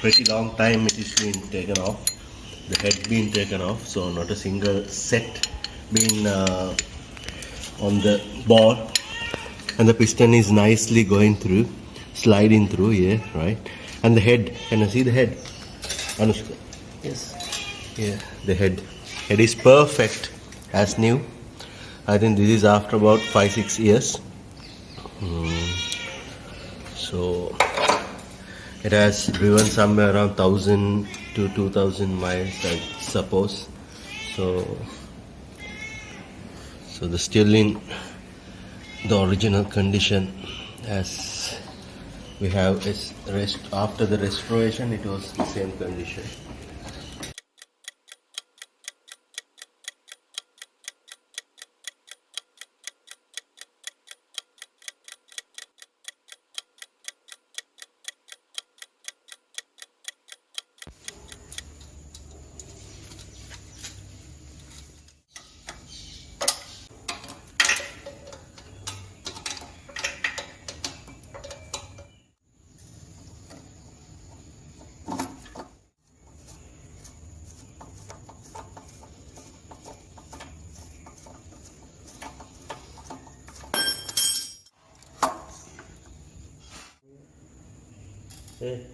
pretty long time it is been taken off. The head been taken off, so not a single set been on the ball, and the piston is nicely going through, sliding through here, right? And the head, can you see the head, Anushka? Yes. Yeah, the head is perfect as new. I think this is after about 5-6 years. So it has driven somewhere around 1000 to 2000 miles, I suppose. So the still in the original condition as we have is after the restoration. It was the same condition. Hey.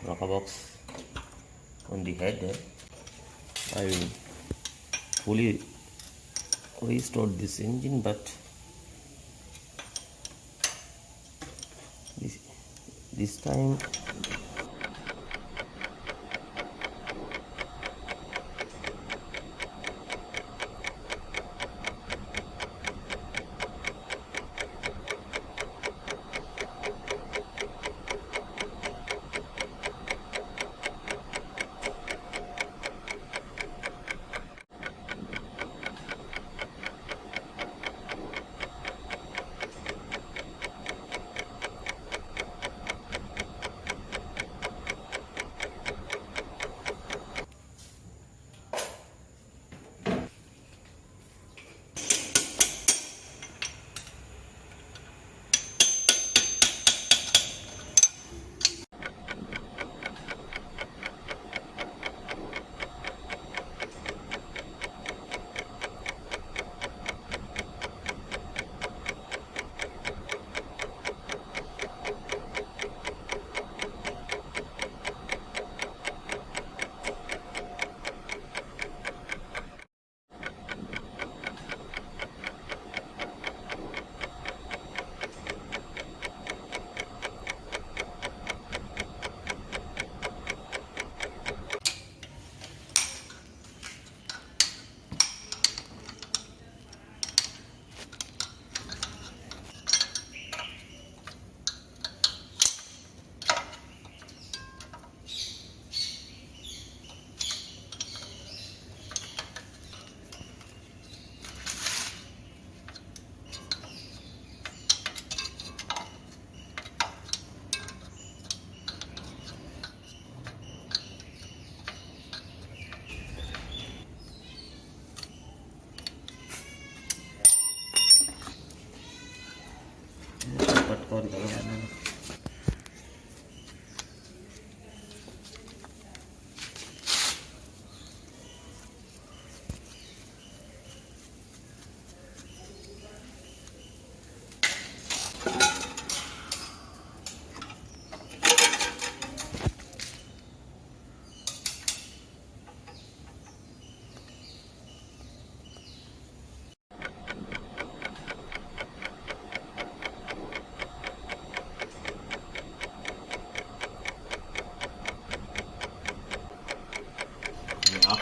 Rocker box on the head. I fully restored this engine, but this time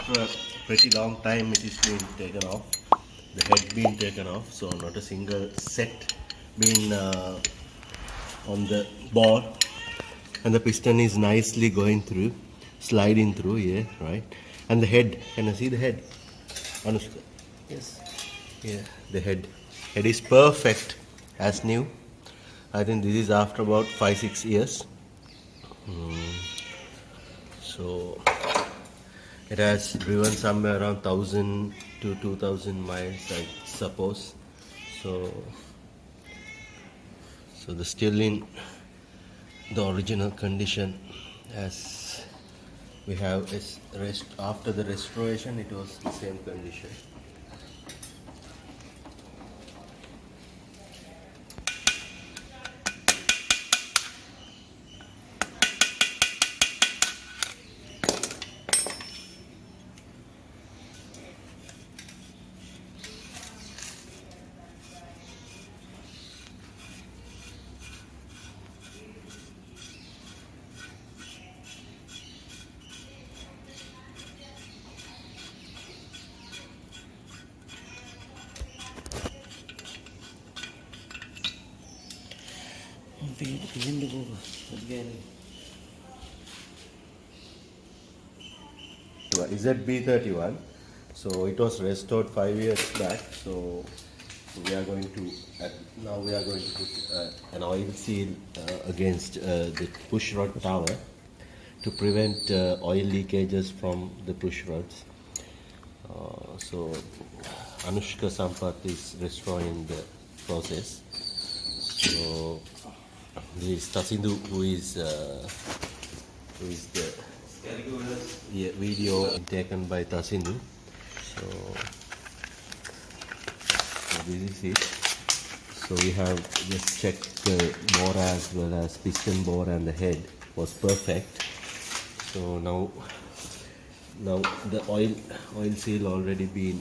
after a pretty long time it is being taken off. The head being taken off, so not a single set being on the ball, and the piston is nicely going through, sliding through here, right? And the head, can I see the head, Anushka? Yes. Yeah, the head is perfect as new. I think this is after about 5-6 years. So it has driven somewhere around 1000 to 2000 miles, I suppose. So the still in the original condition as we have is after the restoration it was the same condition. Is that B31? So it was restored 5 years back. So we are going to now we are going to put an oil seal against the push rod tower to prevent oil leakages from the push rods. So Anushka Sampath is restoring the process. So this is Tasindu who is the video taken by Tasindu. So this is it. So we have just checked the bore as well as piston bore, and the head was perfect. So now the oil seal already been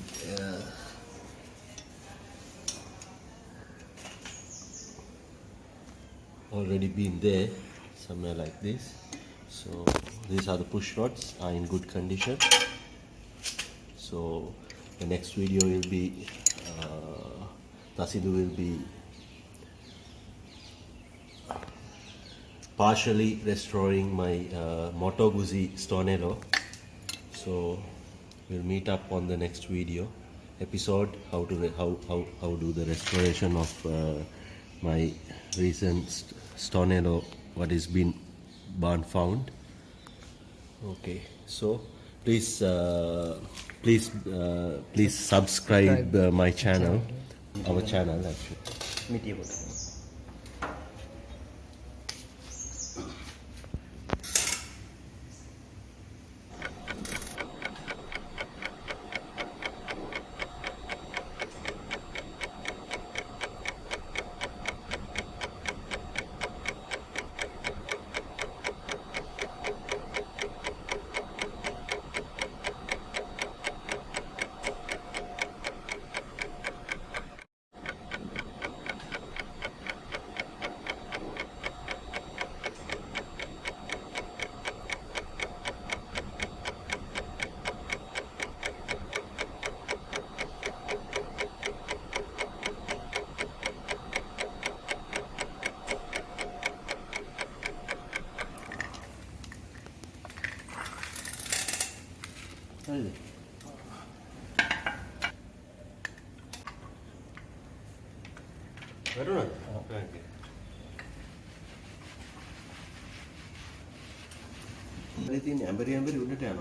there somewhere like this. So these are the push rods, are in good condition. So the next video will be Tasidu will be partially restoring my Moto Guzzi Stornello. So we'll meet up on the next video episode how do the restoration of my recent Stornello what is been barn found. Okay, so please subscribe my channel, our channel actually. Waduh, ini amberi udah